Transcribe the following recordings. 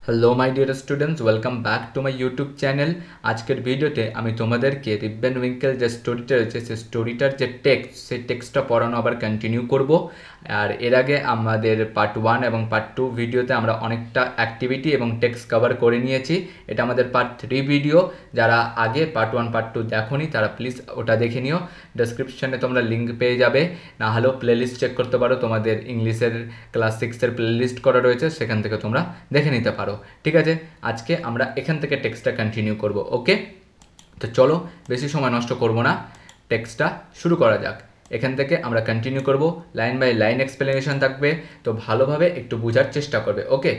Hello my dear students, welcome back to my YouTube channel. আজকের ভিডিওতে আমি তোমাদেরকে রিপ ভ্যান উইঙ্কেল যে স্টোরিটা রয়েছে সেই স্টোরিটার যে টেক্সট, সেই টেক্সটটা পড়ানো আবার কন্টিনিউ করব। আর এর আগে আমাদের পার্ট 1 এবং পার্ট 2 ভিডিওতে আমরা অনেকটা অ্যাক্টিভিটি এবং টেক্সট কভার করে নিয়েছি। এটা আমাদের পার্ট 3 ভিডিও। যারা আগে পার্ট 1 পার্ট 2 দেখোনি তারা প্লিজ ওটা দেখে নিও। ডেসক্রিপশনে তোমরা লিঙ্ক পেয়ে যাবে, না হলেও প্লেলিস্ট চেক করতে পারো। তোমাদের ইংলিশের ক্লাস 6-এর প্লেলিস্ট করা রয়েছে, সেখান থেকে তোমরা দেখে নিতে পারো। ঠিক আছে, আজকে আমরা এখান থেকে টেক্সটটা কন্টিনিউ করব। ওকে, তো চলো বেশি সময় নষ্ট করব না, টেক্সটটা শুরু করা যাক। এখান থেকে আমরা কন্টিনিউ করব, লাইন বাই লাইন এক্সপ্লেনেশন থাকবে, তো ভালোভাবে একটু বোঝার চেষ্টা করবে। ওকে,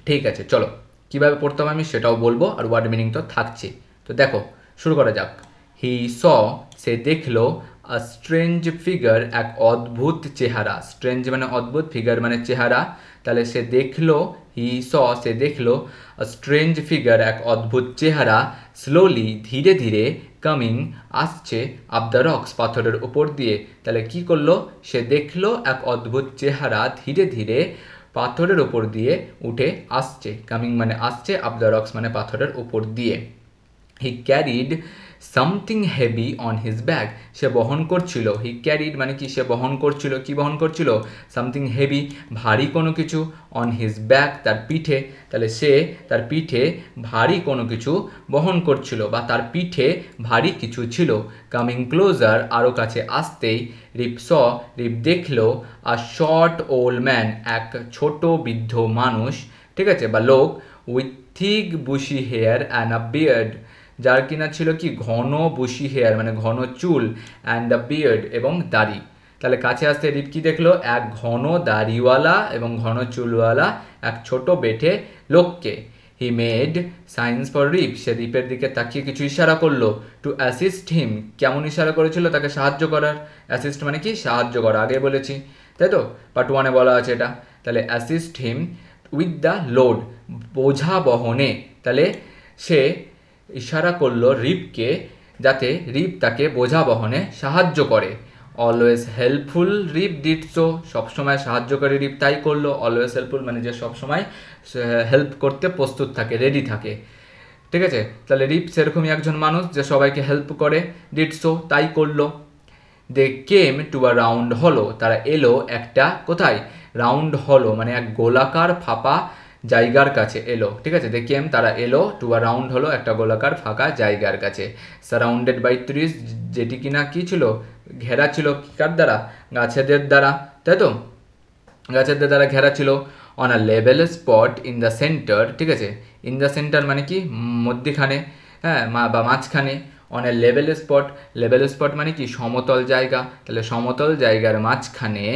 ঠিক আছে, চলো কীভাবে পড়তে হবে আমি সেটাও বলবো, আর ওয়ার্ড মিনিং তো থাকছে। তো দেখো, শুরু করা যাক। হি স, সে দেখলো, আ স্ট্রেঞ্জ ফিগার, এক অদ্ভুত চেহারা। স্ট্রেঞ্জ মানে অদ্ভুত, ফিগার মানে চেহারা। তাহলে সে দেখলো, হি স, সে দেখলো, আ স্ট্রেঞ্জ ফিগার, এক অদ্ভুত চেহারা, স্লোলি, ধীরে ধীরে, কামিং, আসছে, আপ দ্য রক্স, পাথরের উপর দিয়ে। তাহলে কি করলো, সে দেখলো এক অদ্ভুত চেহারা ধীরে ধীরে পাথরের ওপর দিয়ে উঠে আসছে। কামিং মানে আসছে, আপ দ্য রক্স মানে পাথরের উপর দিয়ে। He carried something heavy on his bag, সে বহন করছিল। হি ক্যারিড মানে কি, সে বহন করছিল। কি বহন করছিল? সামথিং হেভি, ভারী কোনো কিছু, অন হিজ ব্যাগ, তার পিঠে। তাহলে সে তার পিঠে ভারী কোনো কিছু বহন করছিল, বা তার পিঠে ভারী কিছু ছিল। কামিং ক্লোজার, আরও কাছে আসতেই, রিপ স, রিপ দেখলো, আ শর্ট ওল্ড ম্যান, এক ছোট বৃদ্ধ মানুষ, ঠিক আছে, বা লোক, with thick bushy hair and a beard, যার কিনা ছিল কি ঘন বুশি হেয়ার মানে ঘন চুল, অ্যান্ড আ বিয়ার্ড এবং দাড়ি। তাহলে কাছে আসতে রিপ কি দেখলো? এক ঘন দাড়িওয়ালা এবং ঘন চুলওয়ালা এক ছোট বেঠে লোককে। হি মেড সাইন্স ফর রিপ, সে রিপের দিকে তাকিয়ে কিছু ইশারা করলো। টু অ্যাসিস্ট হিম, কেমন ইশারা করেছিল? তাকে সাহায্য করার। অ্যাসিস্ট মানে কি সাহায্য করা, আগে বলেছি তাই তো, পার্ট 1-এ বলা আছে এটা। তাহলে assist him with the load, বোঝা বহনে। তাহলে সে ইশারা করলো রিপকে, যাতে রিপ তাকে বোঝা বহনে সাহায্য করে। Always helpful Rip did so, সবসময় সাহায্যকারী রিপ তাই করলো। অলওয়েজ হেল্পফুল মানে যে সবসময় হেল্প করতে প্রস্তুত থাকে, রেডি থাকে। ঠিক আছে, তাহলে রিপ সেরকমই একজন মানুষ যে সবাইকে হেল্প করে। ডিড সো, তাই করলো। দে কেম টু আ রাউন্ড হলো, তারা এলো একটা কোথায়? রাউন্ড হলো মানে এক গোলাকার ফাঁপা জায়গার কাছে এলো। ঠিক আছে, দে কেম, তারা এলো, টু আ রাউন্ড হলো একটা গোলাকার ফাঁকা জায়গার কাছে। সারাউন্ডেড বাই ট্রিজ, যেটি কিনা কি ছিল? ঘেরা ছিল। কার দ্বারা? গাছেদের দ্বারা, তাই তো, গাছেদের দ্বারা ঘেরা ছিল। On a level spot in the centre, ঠিক আছে, ইন দ্য সেন্টার মানে কি মধ্যিখানে, হ্যাঁ, বা মাঝখানে। On a level spot, level spot মানে কি সমতল জায়গা। তাহলে সমতল জায়গার মাঝখানে,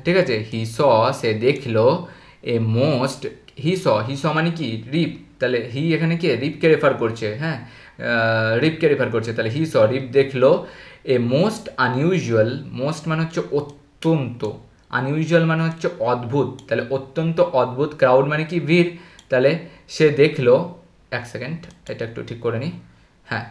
ঠিক আছে, হি স, সে দেখলো, এ মোস্ট, হি স মানে কি রিপ। তাহলে হি এখানে কি রিপকে রেফার করছে, হ্যাঁ, রিপকে রেফার করছে। তাহলে হি স, রিপ দেখলো, এ মোস্ট আনইউজুয়াল, মোস্ট মানে হচ্ছে অত্যন্ত, আনইউজুয়াল মানে হচ্ছে অদ্ভুত। তাহলে অত্যন্ত অদ্ভুত, ক্রাউড মানে কি ভিড়। তাহলে সে দেখলো, এক সেকেন্ড এটা একটু ঠিক করে নিই, হ্যাঁ,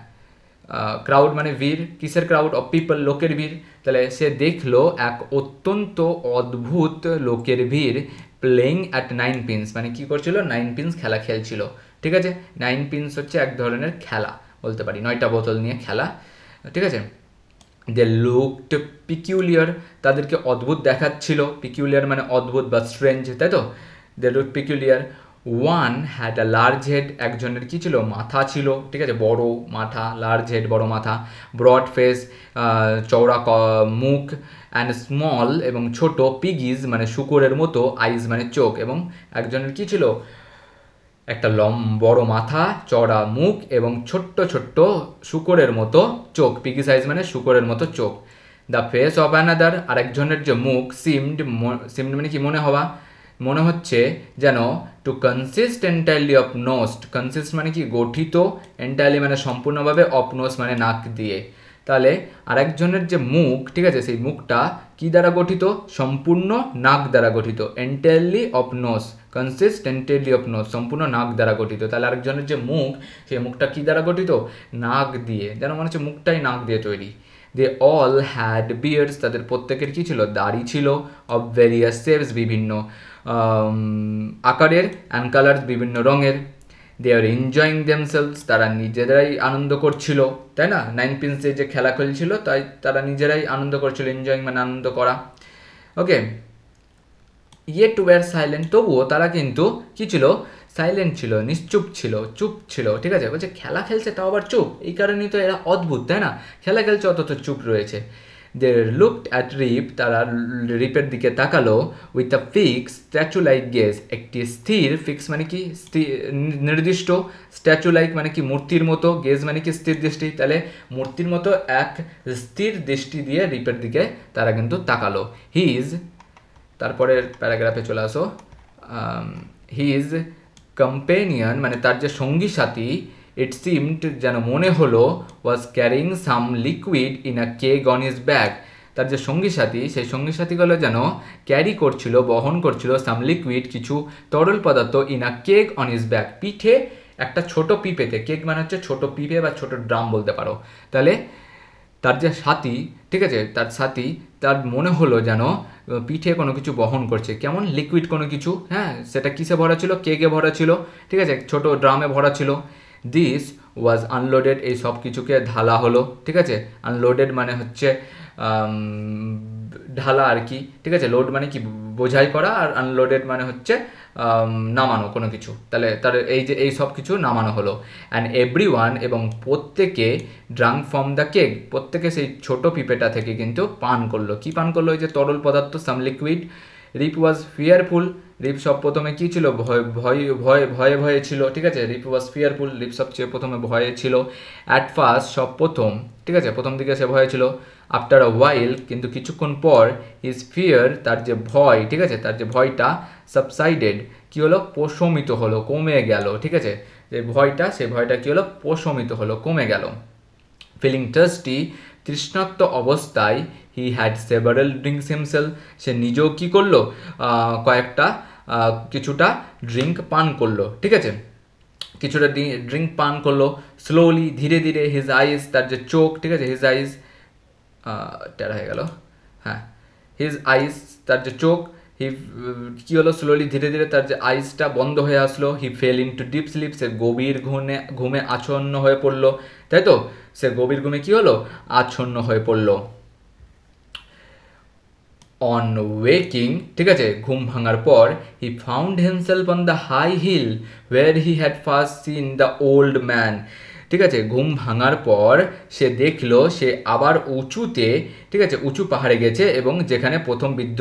ক্রাউড মানে ভিড়, কিসের ক্রাউড? অফ পিপল, লোকের ভিড়। তাহলে সে দেখলো এক অত্যন্ত অদ্ভুত লোকের ভিড়, প্লেইং অ্যাট 9 পিনস মানে কি করছিল? 9 পিনস খেলা খেলছিল। ঠিক আছে, 9 পিনস হচ্ছে এক ধরনের খেলা বলতে পারি, 9টা বোতল নিয়ে খেলা। ঠিক আছে, দে লুকড পিকিউলিয়ার, তাদেরকে অদ্ভুত দেখাচ্ছিল। পিকিউলিয়ার মানে অদ্ভুত বা স্ট্রেঞ্জ, তাই তো। They looked peculiar. One had a large head, একজনের কি ছিল? মাথা ছিল। ঠিক আছে, বড় মাথা, লার্জ হেড বড় মাথা। ব্রড ফেস, চওড়া মুখ। অ্যান্ড স্মল এবং ছোট, পিগিজ মানে শুকরের মতো, আইজ মানে চোখ। এবং একজনের কি ছিল? একটা বড় মাথা, চড়া মুখ এবং ছোট্ট ছোট্ট শুকরের মতো চোখ। পিগি সাইজ মানে শুকরের মতো চোখ। দ্য ফেস অফ অ্যানাদার, আরেকজনের যে মুখ, সিমড মানে কি মনে হওয়া, মনে হচ্ছে যেন, to consist entirely of nought, consist মানে কি গঠিত, এন্টায়ারলি মানে সম্পূর্ণভাবে, অফ নোস মানে নাক দিয়ে। তাহলে আরেকজনের যে মুখ, ঠিক আছে, সেই মুখটা কি দ্বারা গঠিত? সম্পূর্ণ নাক দ্বারা গঠিত। Entirely of nose, consist entirely of nose, সম্পূর্ণ নাক দ্বারা গঠিত। তাহলে আরেকজনের যে মুখ, সেই মুখটা কি দ্বারা গঠিত? নাক দিয়ে, যেন মনে হচ্ছে মুখটাই নাক দিয়ে তৈরি। দে অল হ্যাড বিয়ার্ডস, তাদের প্রত্যেকের কি ছিল? দাড়ি ছিল। অফ ভেরিয়াস শেপস, বিভিন্ন আকারের, অ্যান্ড কালার্স বিভিন্ন রঙের। দে আর এনজয়িং দেমসেলস, তারা নিজেরাই আনন্দ করছিল, তাই না? 9 পিন্সে যে খেলা খেলছিল তাই তারা নিজেরাই আনন্দ করছিল, এনজয়িং মানে আনন্দ করা। ওকে, ইয়েট ওয়্যার সাইলেন্ট, তবুও তারা কিন্তু কী ছিল? সাইলেন্ট ছিল, নিশ্চুপ ছিল, চুপ ছিল, ঠিক আছে? বলছে খেলা খেলছে তাও আবার চুপ, এই কারণেই তো এরা অদ্ভুত, তাই না? খেলা খেলছে অথচ চুপ রয়েছে। দে লুকড অ্যাট রিপ, তারা রিপের দিকে তাকালো, with a fix statue like gauge, একটি স্থির, ফিক্স মানে কি নির্দিষ্ট, স্ট্যাচু লাইক মানে কি মূর্তির মতো, গেজ মানে কি স্থির দৃষ্টি, তাহলে মূর্তির মতো এক স্থির দৃষ্টি দিয়ে রিপের দিকে তারা কিন্তু তাকালো। হিজ, তারপরের প্যারাগ্রাফে চলে আসো, হিজ কম্পেনিয়ন মানে তার যে সঙ্গী সাথী, ইট সিমড যেন মনে হলো, was carrying some liquid in a keg on his bag, তার যে সঙ্গী সাথী সেই সঙ্গী সাথীগুলো যেন ক্যারি করছিল, বহন করছিল, সাম লিকুইড কিছু তরল পদার্থ, in a keg on his bag পিঠে একটা ছোট পিপেতে, কেগ মানে হচ্ছে ছোট পিপে বা ছোট ড্রাম বলতে পারো। তাহলে তার যে সাথী, ঠিক আছে, তার সাথী তার মনে হলো যেন পিঠে কোনো কিছু বহন করছে, কেমন লিকুইড কোনো কিছু, হ্যাঁ, সেটা কিসে ভরা ছিল? কেকে ভরা ছিল, ঠিক আছে, ছোট ড্রামে ভরা ছিল। দিস ওয়াজ আনলোডেড, এই সব কিছুকে ঢালা হলো, ঠিক আছে? আনলোডেড মানে হচ্ছে ঢালা আর কি, ঠিক আছে? লোড মানে কি বোঝাই করা, আর আনলোডেড মানে হচ্ছে নামানো কোনো কিছু, তাহলে তার এই যে এই সব কিছু নামানো হলো। অ্যান্ড এভরিওয়ান, এবং প্রত্যেকে, ড্রাঙ্ক ফ্রম দ্য কেক, প্রত্যেকে সেই ছোট পিপেটা থেকে কিন্তু পান করলো। কি পান করলো? এই যে তরল পদার্থ, সাম লিকুইড। রিপ ওয়াজ ফিয়ারফুল, রিপ সব প্রথমে কী ছিল? ভয়ে ভয়ে ছিল, ঠিক আছে? রিপ ওয়াজ ফিয়ারফুল, রিপ সবচেয়ে প্রথমে ভয়ে ছিল। অ্যাট ফার্স্ট, সব প্রথম, ঠিক আছে, প্রথম দিকে সে ভয়ে ছিল। আফটার আ ওয়াইল, কিন্তু কিছুক্ষণ পর, হিজ ফিয়ার, তার যে ভয়, ঠিক আছে, তার যে ভয়টা, সাবসাইডেড, কী হলো? প্রশমিত হলো, কমে গেল, ঠিক আছে? যে ভয়টা, সেই ভয়টা কী হলো? প্রশমিত হলো, কমে গেল। ফিলিং থার্স্টি, তৃষ্ণার্ত অবস্থায়, he had several drinks himself, সে নিজেও কী করলো? কিছুটা ড্রিঙ্ক পান করলো, ঠিক আছে, কিছুটা ড্রিঙ্ক পান করলো। স্লোলি, ধীরে ধীরে, হিজ আইস, তার যে চোখ, ঠিক আছে, হিজ আইস, টেরা হয়ে গেল, হ্যাঁ, হিজ আইস, তার যে চোখ, হি কী হলো? স্লোলি, ধীরে ধীরে তার যে আইসটা বন্ধ হয়ে আসলো। He fell into deep sleep, সে গভীর ঘুমে আচ্ছন্ন হয়ে পড়লো, তাই তো? সে গভীর ঘুমে কী হলো? আচ্ছন্ন হয়ে পড়লো। অন ওয়েকিং, ঠিক আছে, ঘুম ভাঙার পর, he found himself on the high hill where he had first seen the old man, ঠিক আছে, ঘুম ভাঙার পর সে দেখলো সে আবার উঁচুতে, ঠিক আছে, উঁচু পাহাড়ে গেছে এবং যেখানে প্রথম বৃদ্ধ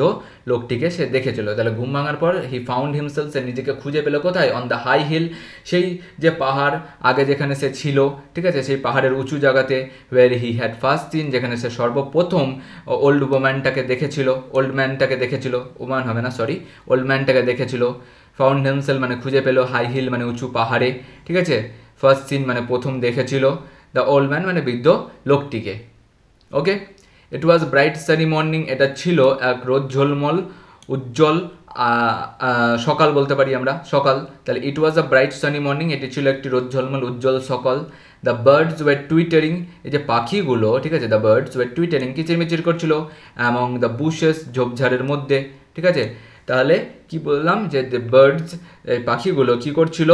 লোকটিকে সে দেখেছিল। তাহলে ঘুম ভাঙার পর হি ফাউন্ড হিমসেলফ, সে নিজেকে খুঁজে পেল কোথায়? অন দ্য হাই হিল, সেই যে পাহাড় আগে যেখানে সে ছিল, ঠিক আছে, সেই পাহাড়ের উঁচু জায়গাতে। ওয়ের হি হ্যাড ফার্স্ট সিন, যেখানে সে সর্বপ্রথম ওল্ড ম্যানটাকে দেখেছিল, ওমান হবে না, সরি, ওল্ড ম্যানটাকে দেখেছিল। ফাউন্ড হিমসেলফ মানে খুঁজে পেল, হাই হিল মানে উঁচু পাহাড়ে, ঠিক আছে, ফার্স্ট সিন মানে প্রথম দেখেছিল, দ্য ওল্ড ম্যান মানে বৃদ্ধ লোকটিকে। ওকে, ইট ওয়াজ ব্রাইট সানি মর্নিং, এটা ছিল এক রোদ ঝলমল উজ্জ্বল সকাল বলতে পারি আমরা, সকাল। তাহলে ইট ওয়াজ আ ব্রাইট সানি মর্নিং, এটি ছিল একটি রোদ ঝলমল উজ্জ্বল সকাল। দ্য বার্ডস ওয়ার টুইটারিং, এই যে পাখিগুলো, ঠিক আছে, দ্য বার্ডস ওয়ার টুইটারিং, কিচিরমিচির করছিল, অ্যামং দ্য বুশেস, ঝোপঝাড়ের মধ্যে, ঠিক আছে। তাহলে কি বললাম? যে দ্য বার্ডস, এই পাখিগুলো কী করছিল?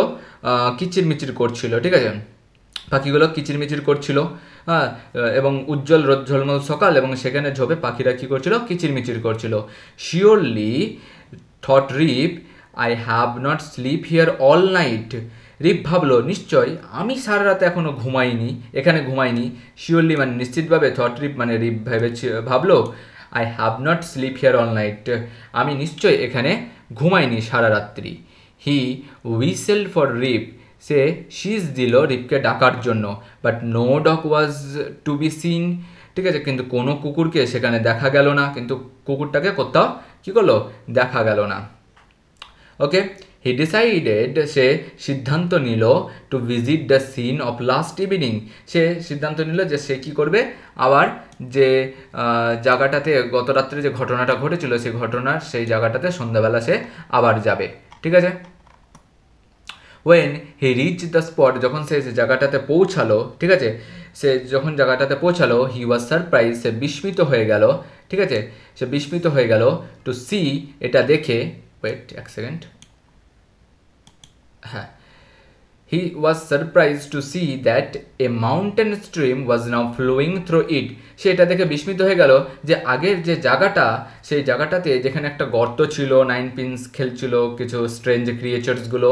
কিচিরমিচির করছিল, ঠিক আছে, পাখিগুলো কিচিরমিচির করছিল, হ্যাঁ, এবং উজ্জ্বল রোদ ঝলমল সকাল, এবং সেখানে ঝোপে পাখিরা কী করছিল? কিচিরমিচির করছিল। Surely thought Rip, I have not sleep here all night, Rip ভাবলো নিশ্চয় আমি সারা রাতে এখনও এখানে ঘুমাইনি। শিওরলি মানে নিশ্চিতভাবে, থট রিপ মানে রিপ ভাবলো, I have not sleep here all night, আমি নিশ্চয় এখানে ঘুমাইনি সারা রাত্রি। হি হুইসেলড ফর রিপ, সে শিস দিল রিপকে ডাকার জন্য। But no dog was to be seen, ঠিক আছে, কিন্তু কোনো কুকুরকে সেখানে দেখা গেল না, কিন্তু কুকুরটাকে কোথাও কী করলো? দেখা গেল না। ওকে, হি ডিসাইডেড, সে সিদ্ধান্ত নিল, to visit the scene of last evening, সে সিদ্ধান্ত নিল যে সে কী করবে? আবার যে জায়গাটাতে গত রাত্রে যে ঘটনাটা ঘটেছিল, সেই জায়গাটাতে সন্ধ্যাবেলা সে আবার যাবে, ঠিক আছে। When he reach the spot, যখন সে জায়গাটাতে পৌঁছালো, ঠিক আছে, সে যখন জায়গাটাতে পৌঁছালো, হি ওয়াজ সারপ্রাইজ, সে বিস্মিত হয়ে গেল, ঠিক আছে, সে বিস্মিত হয়ে গেল, টু সি, এটা দেখে, ওয়েট এক সেকেন্ড, হ্যাঁ, he was surprised to see that a mountain stream was now flowing through it. সে এটা দেখে বিস্মিত হয়ে গেল যে আগের যে জায়গাটা, সেই জায়গাটাতে যেখানে একটা গর্ত ছিল, 9 পিনস খেলছিল কিছু স্ট্রেঞ্জ ক্রিয়েচার্সগুলো,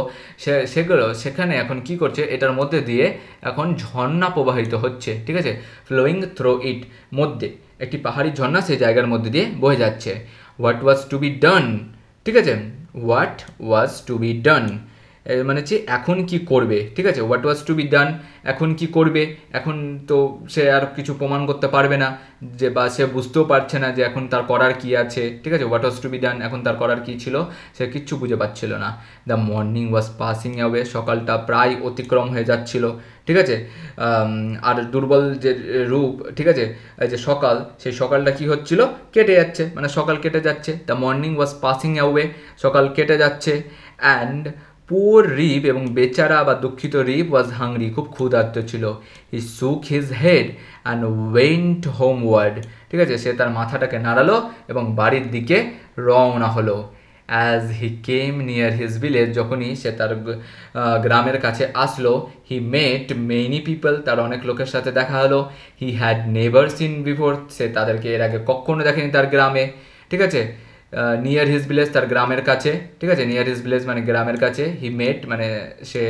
সেগুলো সেখানে এখন কি করছে, এটার মধ্যে দিয়ে এখন ঝর্ণা প্রবাহিত হচ্ছে, ঠিক আছে, ফ্লোয়িং থ্রু ইট, মধ্যে একটি পাহাড়ি ঝর্ণা সেই জায়গার মধ্যে দিয়ে বয়ে যাচ্ছে। What was to be done, ঠিক আছে, what was to be done মানে হচ্ছে এখন কি করবে, ঠিক আছে, what was to be done, এখন কি করবে, এখন তো সে আর কিছু প্রমাণ করতে পারবে না, যে বা সে বুঝতেও পারছে না যে এখন তার করার কি আছে, ঠিক আছে, what was to be done, এখন তার করার কি ছিল সে কিচ্ছু বুঝে পাচ্ছিল না। The morning was passing away, সকালটা প্রায় অতিক্রম হয়ে যাচ্ছিল, ঠিক আছে, আর দুর্বল যে রূপ, ঠিক আছে, এই যে সকাল, সেই সকালটা কি হচ্ছিল, কেটে যাচ্ছে, মানে সকাল কেটে যাচ্ছে। The morning was passing away, সকাল কেটে যাচ্ছে। অ্যান্ড পুয়ার রিপ, এবং বেচারা বা দুঃখিত রিপ ওয়াজ হাংরি, খুব ক্ষুধার্ত ছিল। হি শুক হিজ হেড অ্যান্ড ওয়েন্ট হোমওয়ার্ড, ঠিক আছে, সে তার মাথাটাকে নাড়ালো এবং বাড়ির দিকে রওনা হলো। As he came near his village, যখনই সে তার গ্রামের কাছে আসলো, হি মেট মেনি পিপল, তার অনেক লোকের সাথে দেখা হলো। He had never seen before, সে তাদেরকে এর আগে কখনো দেখেনি তার গ্রামে, ঠিক আছে। নিয়ার হিজ ভিলেজ, তার গ্রামের কাছে, ঠিক আছে, নিয়ার হিজ ভিলেজ মানে গ্রামের কাছে। হি মেট মানে সে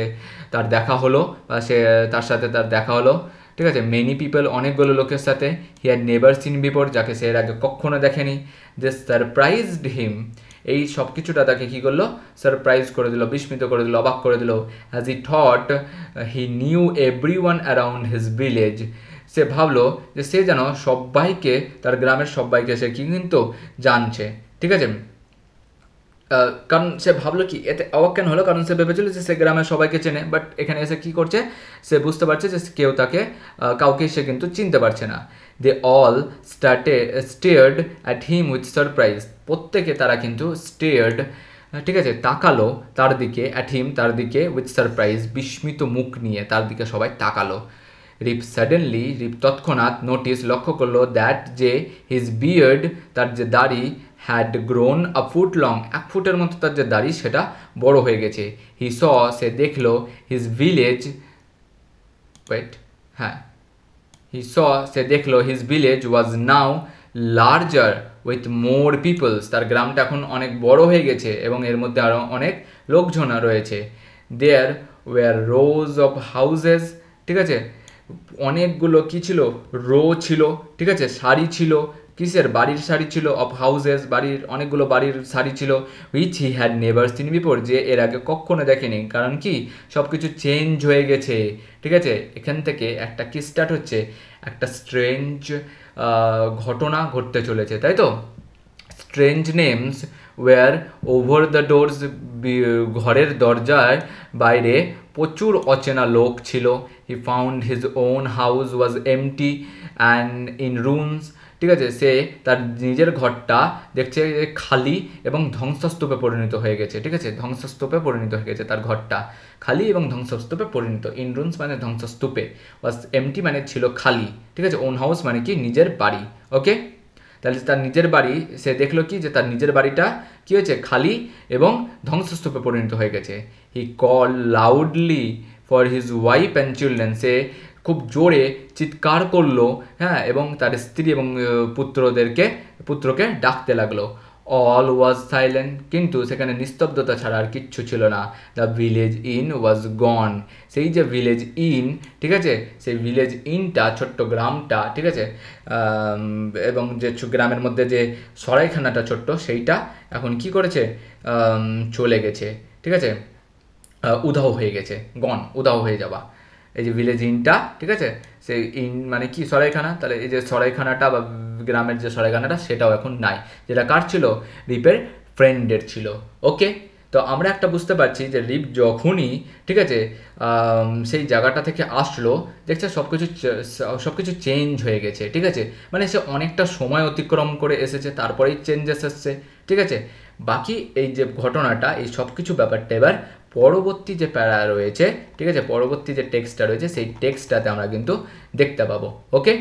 তার দেখা হলো, বা সে তার সাথে তার দেখা হলো, ঠিক আছে। মেনি পিপল, অনেকগুলো লোকের সাথে। হি হ্যাড নেভার সিন বিফোর, যাকে সে এর আগে কখনো দেখেনি। দিস সারপ্রাইজড হিম, এই সব কিছুটা তাকে কী করলো, সারপ্রাইজ করে দিল, বিস্মিত করে দিল, অবাক করে দিল। As he thought he knew everyone around his village, সে ভাবলো যে সে যেন সবাইকে, তার গ্রামের সবাইকে সে কি কিন্তু জানছে, ঠিক আছে। কারণ সে ভাবলো কি, এতে অবাক কেন হলো, কারণ সে ভেবেছিল যে সে গ্রামের সবাইকে চেনে, বাট এখানে এসে কী করছে, সে বুঝতে পারছে যে কেউ তাকে, কাউকে সে কিন্তু চিনতে পারছে না। They all stared at him with surprise, প্রত্যেকে তারা কিন্তু স্টেয়ার্ড, ঠিক আছে, তাকালো তার দিকে, অ্যাট হিম তার দিকে, উইথ সারপ্রাইজ বিস্মিত মুখ নিয়ে তার দিকে সবাই তাকালো। রিপ সাডেনলি, রিপ তৎক্ষণাৎ নোটিস লক্ষ্য করলো, দ্যাট যে হিজ বিয়ার্ড, তার যে দাড়ি, had grown a foot long, 1 ফুটের মতো তার যে দাড়ি সেটা বড় হয়ে গেছে। হি স, সে দেখলো, হিজ ভিলেজ, ওয়েট, হ্যাঁ, হি স, সে দেখলো, his village was now larger with more peoples, তার গ্রামটা এখন অনেক বড় হয়ে গেছে এবং এর মধ্যে আরও অনেক লোকজনা রয়েছে। There were rows of houses, ঠিক আছে, অনেকগুলো কি ছিল, রো ছিল, ঠিক আছে, সারি ছিল, কিসের, বাড়ির সারি ছিল, অফ হাউজেস, বাড়ির অনেকগুলো বাড়ির সারি ছিল। Which he had never seen before, যে এর আগে কখনো দেখেনি, কারণ কি সব কিছু চেঞ্জ হয়ে গেছে, ঠিক আছে। এখান থেকে একটা কি স্টার্ট হচ্ছে, একটা স্ট্রেঞ্জ ঘটনা ঘটতে চলেছে, তাই তো। Strange names were over the doors, ঘরের দরজার বাইরে প্রচুর অচেনা লোক ছিল। He found his own house was empty and in rooms, ঠিক আছে, সে তার নিজের ঘরটা দেখছে খালি এবং ধ্বংসস্তূপে পরিণত হয়ে গেছে, ঠিক আছে, ধ্বংসস্তূপে পরিণত হয়ে গেছে তার ঘরটা, খালি এবং ধ্বংসস্তূপে পরিণত। ইন রুমস মানে ধ্বংসস্তূপে, ওয়াজ এমটি মানে ছিল খালি, ঠিক আছে। ওন হাউস মানে কি নিজের বাড়ি, ওকে। তাহলে তার নিজের বাড়ি, সে দেখলো কি যে তার নিজের বাড়িটা কী হয়েছে, খালি এবং ধ্বংসস্তূপে পরিণত হয়ে গেছে। He call loudly for his wife and children, সে খুব জোরে চিৎকার করলো, হ্যাঁ, এবং তার স্ত্রী এবং পুত্রকে ডাকতে লাগলো। অল ওয়াজ সাইলেন্ট, কিন্তু সেখানে নিস্তব্ধতা ছাড়া আর কিচ্ছু ছিল না। দ্য ভিলেজ ইন ওয়াজ গন, সেই যে ভিলেজ ইন, ঠিক আছে, সেই ভিলেজ ইনটা, ছোট্ট গ্রামটা, ঠিক আছে, এবং যে গ্রামের মধ্যে যে সরাইখানাটা ছোট্ট, সেইটা এখন কি করেছে, চলে গেছে, ঠিক আছে, উধাও হয়ে গেছে, গন, উধাও হয়ে যাওয়া। এই যে ভিলেজ ইনটা, ঠিক আছে, সেই ইন মানে কি সরাইখানা, তাহলে এই যে সরাইখানাটা বা গ্রামের যে সরাইখানাটা সেটাও এখন নাই, যেটা কার ছিল, রিপের ফ্রেন্ডের ছিল, ওকে। তো আমরা একটা বুঝতে পারছি যে রিপ যখনই, ঠিক আছে, সেই জায়গাটা থেকে আসলো, দেখছে সব কিছু চেঞ্জ হয়ে গেছে, ঠিক আছে, মানে সে অনেকটা সময় অতিক্রম করে এসেছে, তারপরেই চেঞ্জেস এসছে, ঠিক আছে। বাকি এই যে ঘটনাটা, এই সব কিছু ব্যাপারটা এবার পরবর্তী যে প্যারা রয়েছে, ঠিক আছে, পরবর্তী যে টেক্সটটা রয়েছে সেই টেক্সটটাতে আমরা কিন্তু দেখতে পাবো, ওকে।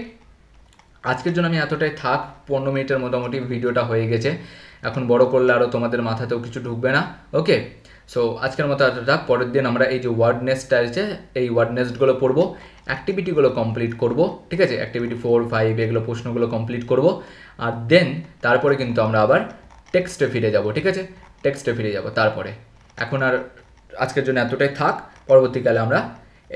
আজকের জন্য আমি এতটাই থাক, 15 মিনিটের মোটামুটি ভিডিওটা হয়ে গেছে। এখন বড় করলে আরও তোমাদের মাথাতেও কিছু ঢুকবে না। ওকে, সো আজকের মতো এতটা। পরের দিন আমরা এই যে ওয়ার্ড নেস্টটা আছে এই ওয়ার্ড নেস্টগুলো পড়বো, অ্যাক্টিভিটিগুলো কমপ্লিট করব, ঠিক আছে, অ্যাক্টিভিটি 4, 5 এগুলো প্রশ্নগুলো কমপ্লিট করব। আর দেন তারপরে কিন্তু আমরা আবার টেক্সটে ফিরে যাব, ঠিক আছে, টেক্সটে ফিরে যাব তারপরে। এখন আর আজকের জন্য এতটাই থাক, পরবর্তীকালে আমরা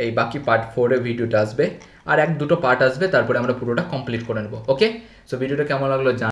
এই বাকি পার্ট 4-এর ভিডিওটা আসবে, আর 1-2টো পার্ট আসবে, তারপরে আমরা পুরোটা কমপ্লিট করে নেব। ওকে, সো ভিডিওটা কেমন লাগলো